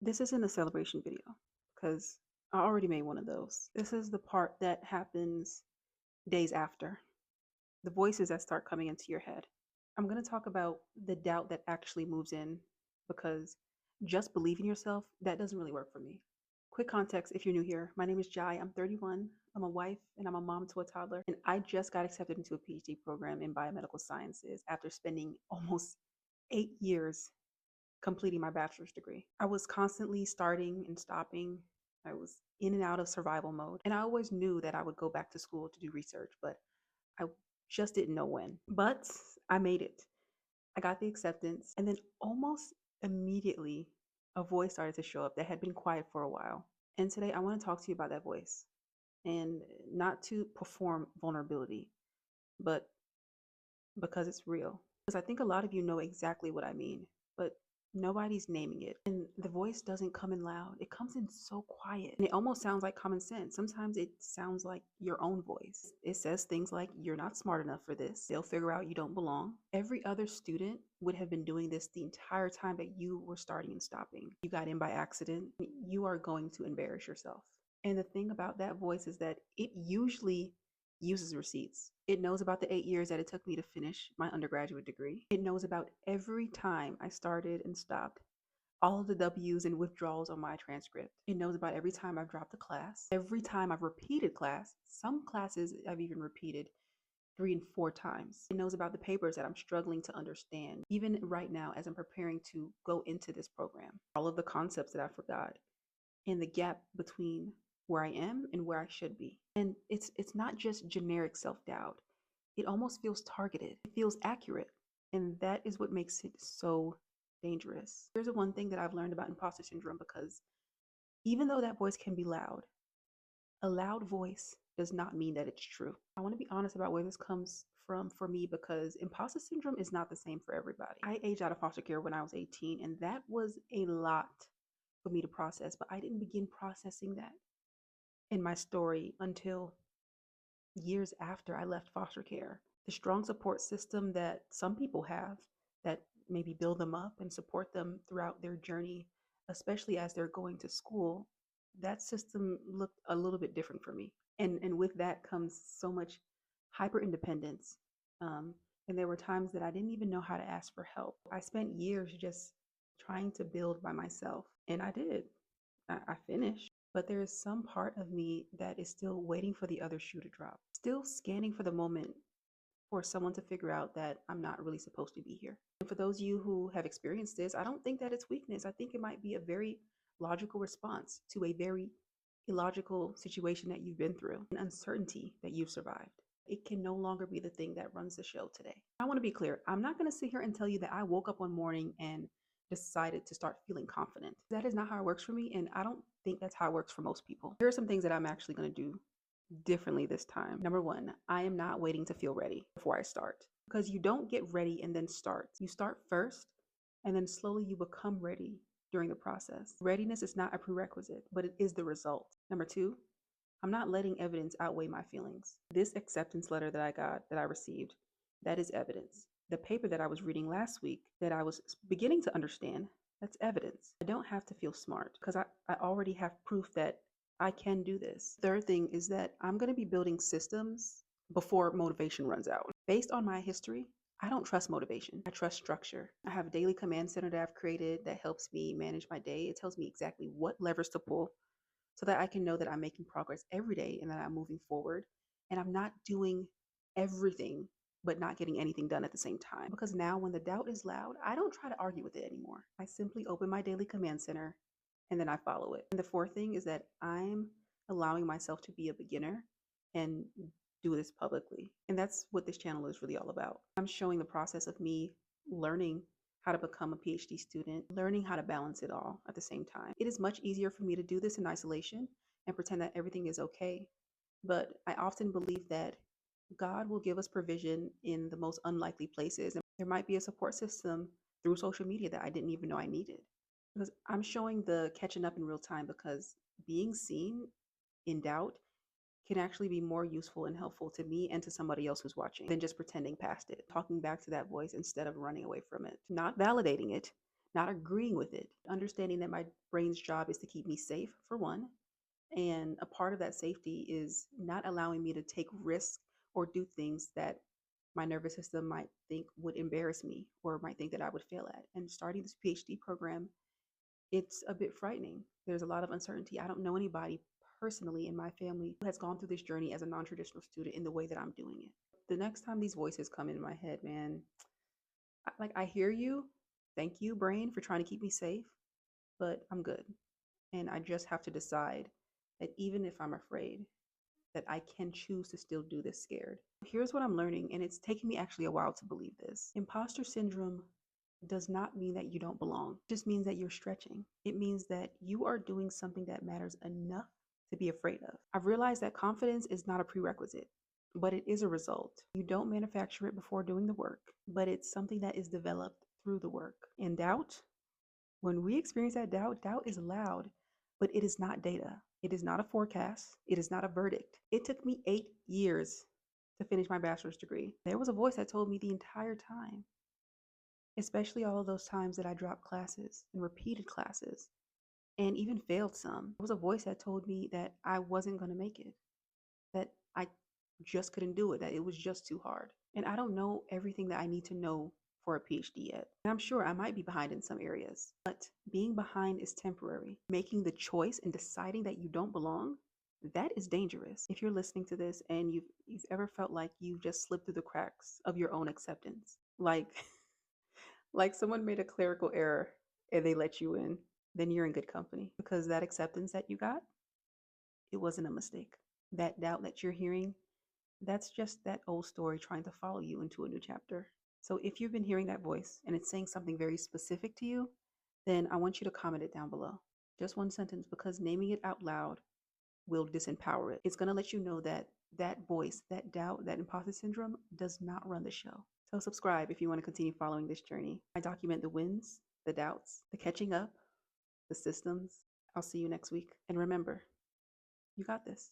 This isn't a celebration video because I already made one of those. This is the part that happens days after, the voices that start coming into your head. I'm going to talk about the doubt that actually moves in because just believing yourself, that doesn't really work for me. Quick context if you're new here. My name is Jai. I'm 31. I'm a wife and I'm a mom to a toddler. And I just got accepted into a PhD program in biomedical sciences after spending almost 8 years completing my bachelor's degree. I was constantly starting and stopping. I was in and out of survival mode. And I always knew that I would go back to school to do research, but I just didn't know when. But I made it. I got the acceptance. And then almost immediately, a voice started to show up that had been quiet for a while. And today I want to talk to you about that voice, and not to perform vulnerability, but because it's real. Because I think a lot of you know exactly what I mean, but nobody's naming it. And the voice doesn't come in loud, it comes in so quiet. And it almost sounds like common sense. Sometimes it sounds like your own voice. It says things like, "You're not smart enough for this. They'll figure out you don't belong." Every other student would have been doing this the entire time that you were starting and stopping. You got in by accident. You are going to embarrass yourself. And the thing about that voice is that it usually uses receipts. It knows about the 8 years that it took me to finish my undergraduate degree. It knows about every time I started and stopped, all of the W's and withdrawals on my transcript. It knows about every time I've dropped a class, every time I've repeated class. Some classes I've even repeated 3 and 4 times. It knows about the papers that I'm struggling to understand, even right now as I'm preparing to go into this program. All of the concepts that I forgot, and the gap between where I am and where I should be. And it's not just generic self-doubt. It almost feels targeted. It feels accurate. And that is what makes it so dangerous. Here's the one thing that I've learned about imposter syndrome, because even though that voice can be loud, a loud voice does not mean that it's true. I want to be honest about where this comes from for me, because imposter syndrome is not the same for everybody. I aged out of foster care when I was 18, and that was a lot for me to process, but I didn't begin processing that in my story until years after I left foster care. The strong support system that some people have that maybe build them up and support them throughout their journey, especially as they're going to school, that system looked a little bit different for me. And with that comes so much hyper independence. And there were times that I didn't even know how to ask for help. I spent years just trying to build by myself, and I did. I finished, but there is some part of me that is still waiting for the other shoe to drop, still scanning for the moment for someone to figure out that I'm not really supposed to be here. And for those of you who have experienced this, I don't think that it's weakness. I think it might be a very logical response to a very illogical situation that you've been through, an uncertainty that you've survived. It can no longer be the thing that runs the show today. I want to be clear. I'm not going to sit here and tell you that I woke up one morning and decided to start feeling confident. That is not how it works for me, and I don't think that's how it works for most people. Here are some things that I'm actually going to do differently this time. Number one, I am not waiting to feel ready before I start, because you don't get ready and then start. You start first, and then slowly you become ready during the process. Readiness is not a prerequisite, but it is the result. Number two, I'm not letting evidence outweigh my feelings. This acceptance letter that I received, that is evidence. The paper that I was reading last week that I was beginning to understand, that's evidence. I don't have to feel smart because I already have proof that I can do this. Third thing is that I'm going to be building systems before motivation runs out. Based on my history, I don't trust motivation. I trust structure. I have a daily command center that I've created that helps me manage my day. It tells me exactly what levers to pull so that I can know that I'm making progress every day and that I'm moving forward. And I'm not doing everything but not getting anything done at the same time. Because now when the doubt is loud, I don't try to argue with it anymore. I simply open my daily command center and then I follow it. And the fourth thing is that I'm allowing myself to be a beginner and do this publicly. And that's what this channel is really all about. I'm showing the process of me learning how to become a PhD student, learning how to balance it all at the same time. It is much easier for me to do this in isolation and pretend that everything is okay. But I often believe that God will give us provision in the most unlikely places. And there might be a support system through social media that I didn't even know I needed. Because I'm showing the catching up in real time, because being seen in doubt can actually be more useful and helpful to me and to somebody else who's watching than just pretending past it, talking back to that voice instead of running away from it, not validating it, not agreeing with it, understanding that my brain's job is to keep me safe, for one. And a part of that safety is not allowing me to take risks or do things that my nervous system might think would embarrass me or might think that I would fail at. And starting this PhD program, it's a bit frightening. There's a lot of uncertainty. I don't know anybody personally in my family who has gone through this journey as a non traditional student in the way that I'm doing it. The next time these voices come in my head, man, I hear you. Thank you, brain, for trying to keep me safe, but I'm good. And I just have to decide that even if I'm afraid, that I can choose to still do this scared. Here's what I'm learning, and it's taken me actually a while to believe this. Imposter syndrome does not mean that you don't belong. It just means that you're stretching. It means that you are doing something that matters enough to be afraid of. I've realized that confidence is not a prerequisite, but it is a result. You don't manufacture it before doing the work, but it's something that is developed through the work. And doubt, when we experience that doubt, doubt is loud, but it is not data. It is not a forecast. It is not a verdict. It took me 8 years to finish my bachelor's degree. There was a voice that told me the entire time, especially all of those times that I dropped classes and repeated classes and even failed some. There was a voice that told me that I wasn't going to make it, that I just couldn't do it, that it was just too hard. And I don't know everything that I need to know for a PhD yet. And I'm sure I might be behind in some areas, but being behind is temporary. Making the choice and deciding that you don't belong, that is dangerous. If you're listening to this and you've ever felt like you just slipped through the cracks of your own acceptance, like like someone made a clerical error and they let you in, then you're in good company because that acceptance that you got, it wasn't a mistake. That doubt that you're hearing, that's just that old story trying to follow you into a new chapter. So if you've been hearing that voice and it's saying something very specific to you, then I want you to comment it down below. Just one sentence, because naming it out loud will disempower it. It's going to let you know that that voice, that doubt, that imposter syndrome does not run the show. So subscribe if you want to continue following this journey. I document the wins, the doubts, the catching up, the systems. I'll see you next week. And remember, you got this.